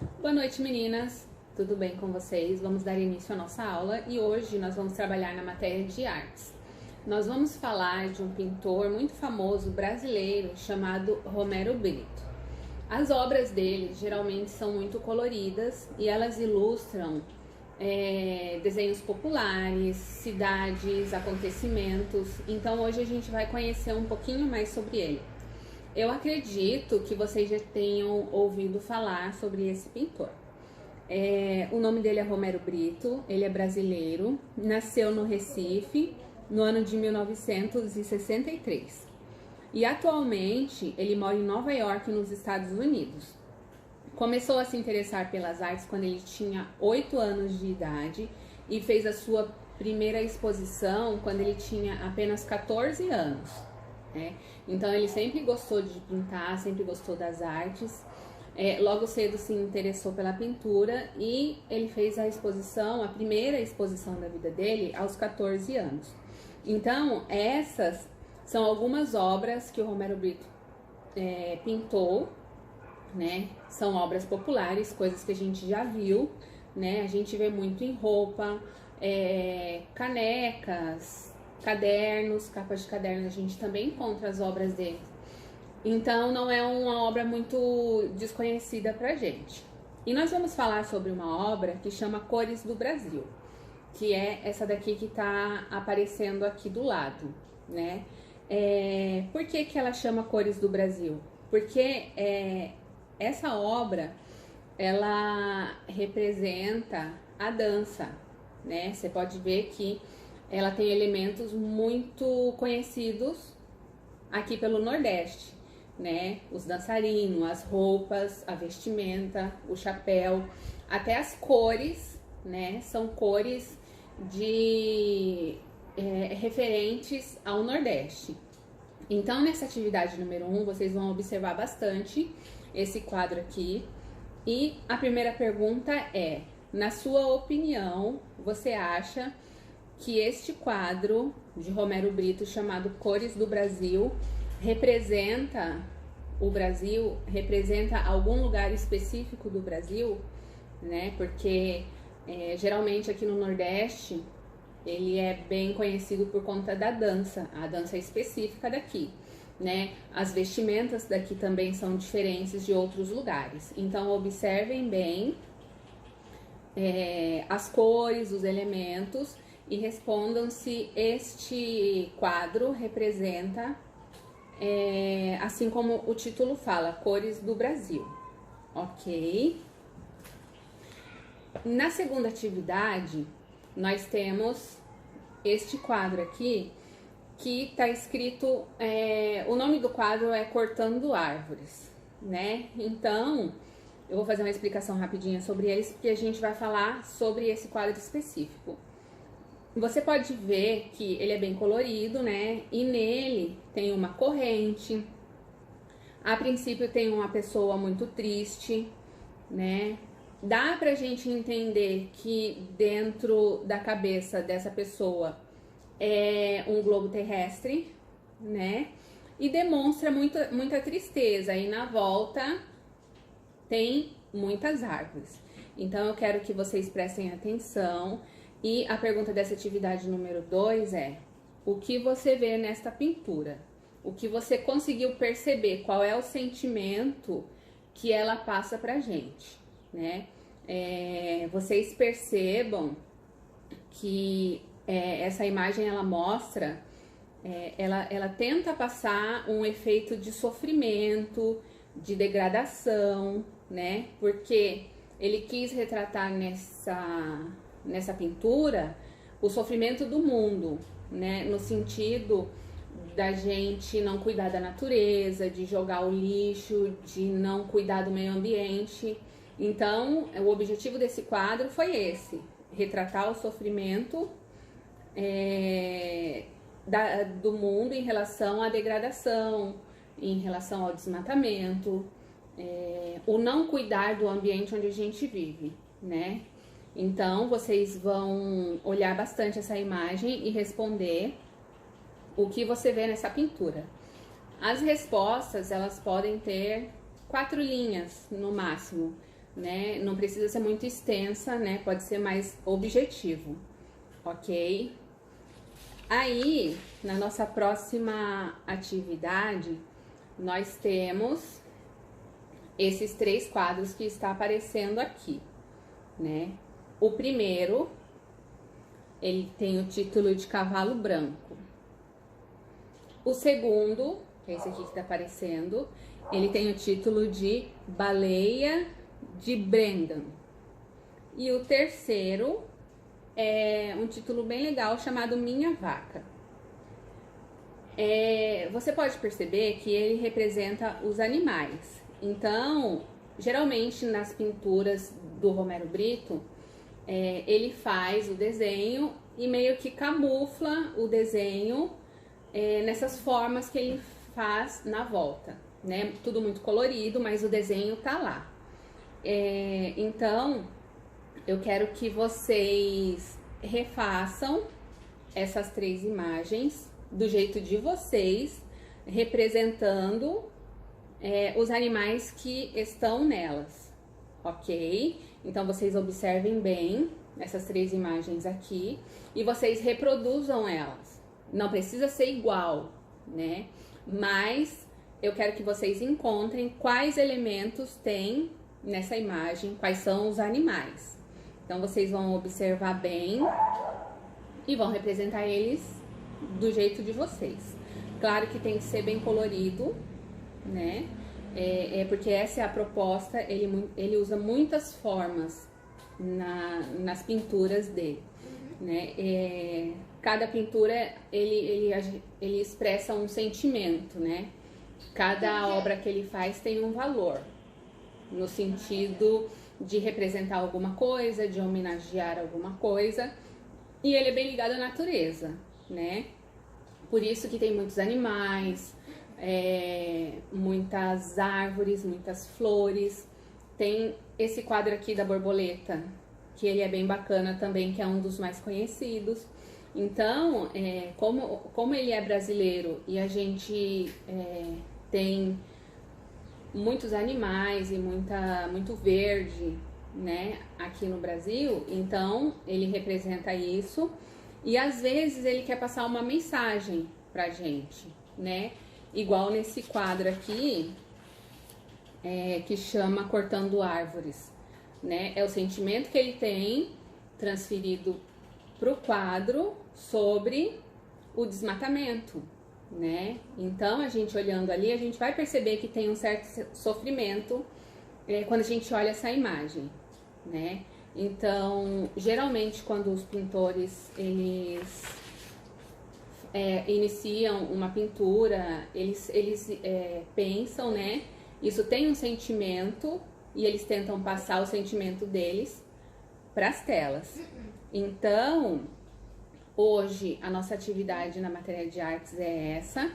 Boa noite, meninas! Tudo bem com vocês? Vamos dar início à nossa aula e hoje nós vamos trabalhar na matéria de artes. Nós vamos falar de um pintor muito famoso brasileiro chamado Romero Brito. As obras dele geralmente são muito coloridas e elas ilustram desenhos populares, cidades, acontecimentos. Então hoje a gente vai conhecer um pouquinho mais sobre ele. Eu acredito que vocês já tenham ouvido falar sobre esse pintor. O nome dele é Romero Brito, ele é brasileiro, nasceu no Recife no ano de 1963 e atualmente ele mora em Nova York, nos Estados Unidos. Começou a se interessar pelas artes quando ele tinha 8 anos de idade e fez a sua primeira exposição quando ele tinha apenas 14 anos. Então ele sempre gostou de pintar, sempre gostou das artes. Logo cedo se interessou pela pintura e ele fez a primeira exposição da vida dele aos 14 anos. Então essas são algumas obras que o Romero Brito pintou, né? São obras populares, coisas que a gente já viu, né? A gente vê muito em roupa, canecas, cadernos, capas de cadernos, a gente também encontra as obras dele. Então não é uma obra muito desconhecida pra gente. E nós vamos falar sobre uma obra que chama Cores do Brasil, que é essa daqui que tá aparecendo aqui do lado, né? Por que que ela chama Cores do Brasil? Porque essa obra, ela representa a dança, né? Você pode ver que ela tem elementos muito conhecidos aqui pelo Nordeste, né? Os dançarinos, as roupas, a vestimenta, o chapéu, até as cores, né? São cores referentes ao Nordeste. Então, nessa atividade número 1, vocês vão observar bastante esse quadro aqui. E a primeira pergunta é: na sua opinião, você acha que este quadro de Romero Brito, chamado Cores do Brasil, representa o Brasil, representa algum lugar específico do Brasil, né? Porque geralmente aqui no Nordeste ele é bem conhecido por conta da dança, a dança específica daqui, né? As vestimentas daqui também são diferentes de outros lugares. Então observem bem as cores, os elementos e respondam se este quadro representa, assim como o título fala, Cores do Brasil, ok? Na segunda atividade, nós temos este quadro aqui, que está escrito, o nome do quadro é Cortando Árvores, né? Então, eu vou fazer uma explicação rapidinha sobre eles, porque a gente vai falar sobre esse quadro específico. Você pode ver que ele é bem colorido, né? E nele tem uma corrente. A princípio tem uma pessoa muito triste, né? Dá pra gente entender que dentro da cabeça dessa pessoa é um globo terrestre, né? E demonstra muita tristeza. E na volta tem muitas árvores. Então eu quero que vocês prestem atenção. E a pergunta dessa atividade número 2 é: o que você vê nesta pintura? O que você conseguiu perceber? Qual é o sentimento que ela passa pra gente, né? Vocês percebam que essa imagem ela mostra, ela tenta passar um efeito de sofrimento, de degradação, né? Porque ele quis retratar nessa pintura o sofrimento do mundo, né? No sentido da gente não cuidar da natureza, de jogar o lixo, de não cuidar do meio ambiente. Então, o objetivo desse quadro foi esse: retratar o sofrimento do mundo em relação à degradação, em relação ao desmatamento, o não cuidar do ambiente onde a gente vive, né? Então, vocês vão olhar bastante essa imagem e responder o que você vê nessa pintura. As respostas, elas podem ter 4 linhas no máximo, né? Não precisa ser muito extensa, né? Pode ser mais objetivo, ok? Aí, na nossa próxima atividade, nós temos esses 3 quadros que está aparecendo aqui, né? O primeiro, ele tem o título de Cavalo Branco. O segundo, que é esse aqui que está aparecendo, ele tem o título de Baleia de Brendan. E o terceiro é um título bem legal chamado Minha Vaca. Você pode perceber que ele representa os animais. Então, geralmente nas pinturas do Romero Britto, ele faz o desenho e meio que camufla o desenho nessas formas que ele faz na volta, né? Tudo muito colorido, mas o desenho tá lá. Então, eu quero que vocês refaçam essas 3 imagens do jeito de vocês, representando os animais que estão nelas, ok? Então, vocês observem bem essas 3 imagens aqui e vocês reproduzam elas. Não precisa ser igual, né? Mas eu quero que vocês encontrem quais elementos tem nessa imagem, quais são os animais. Então, vocês vão observar bem e vão representar eles do jeito de vocês. Claro que tem que ser bem colorido, né? Porque essa é a proposta, ele usa muitas formas nas pinturas dele, né? Cada pintura, ele expressa um sentimento, né? Cada obra que ele faz tem um valor, no sentido de representar alguma coisa, de homenagear alguma coisa, e ele é bem ligado à natureza, né? Por isso que tem muitos animais, muitas árvores, muitas flores. Tem esse quadro aqui da borboleta, que ele é bem bacana também, que é um dos mais conhecidos. Então, como ele é brasileiro e a gente tem muitos animais e muito verde, né, aqui no Brasil, então ele representa isso. E às vezes ele quer passar uma mensagem pra gente, né? Igual nesse quadro aqui, que chama Cortando Árvores, né? É o sentimento que ele tem transferido pro quadro sobre o desmatamento, né? Então, a gente olhando ali, a gente vai perceber que tem um certo sofrimento quando a gente olha essa imagem, né? Então, geralmente, quando os pintores, eles iniciam uma pintura, eles pensam, né? Isso tem um sentimento e eles tentam passar o sentimento deles para as telas. Então, hoje, a nossa atividade na matéria de artes é essa,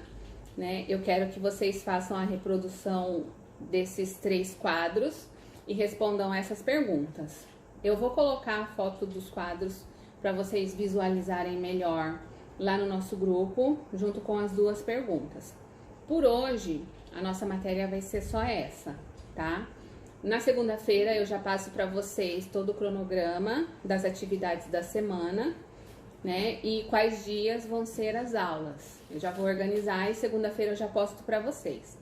né? Eu quero que vocês façam a reprodução desses 3 quadros e respondam essas perguntas. Eu vou colocar a foto dos quadros para vocês visualizarem melhor lá no nosso grupo, junto com as 2 perguntas. Por hoje, a nossa matéria vai ser só essa, tá? Na segunda-feira eu já passo para vocês todo o cronograma das atividades da semana, né? E quais dias vão ser as aulas. Eu já vou organizar e segunda-feira eu já posto para vocês,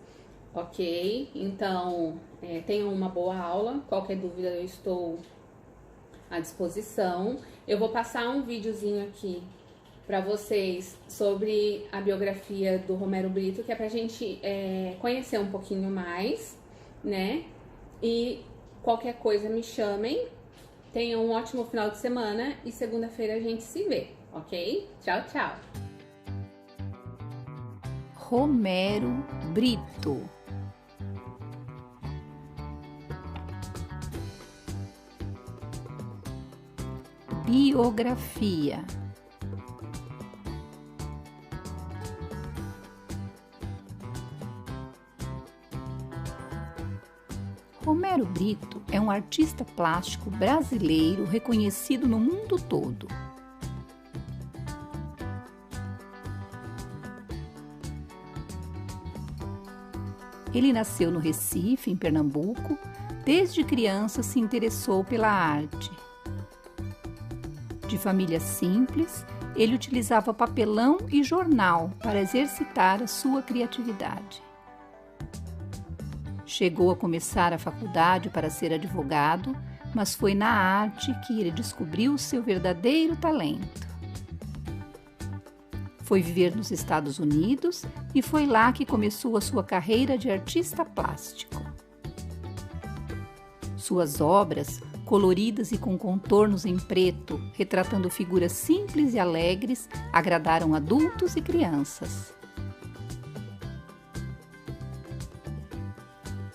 ok? Então, tenham uma boa aula. Qualquer dúvida eu estou à disposição. Eu vou passar um videozinho aqui para vocês sobre a biografia do Romero Britto, que é pra gente conhecer um pouquinho mais, né? E qualquer coisa me chamem. Tenham um ótimo final de semana e segunda-feira a gente se vê, ok? Tchau, tchau! Romero Britto. Biografia. Romero Britto é um artista plástico brasileiro reconhecido no mundo todo. Ele nasceu no Recife, em Pernambuco, desde criança se interessou pela arte. De família simples, ele utilizava papelão e jornal para exercitar a sua criatividade. Chegou a começar a faculdade para ser advogado, mas foi na arte que ele descobriu seu verdadeiro talento. Foi viver nos Estados Unidos e foi lá que começou a sua carreira de artista plástico. Suas obras, coloridas e com contornos em preto, retratando figuras simples e alegres, agradaram adultos e crianças.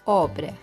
Obra: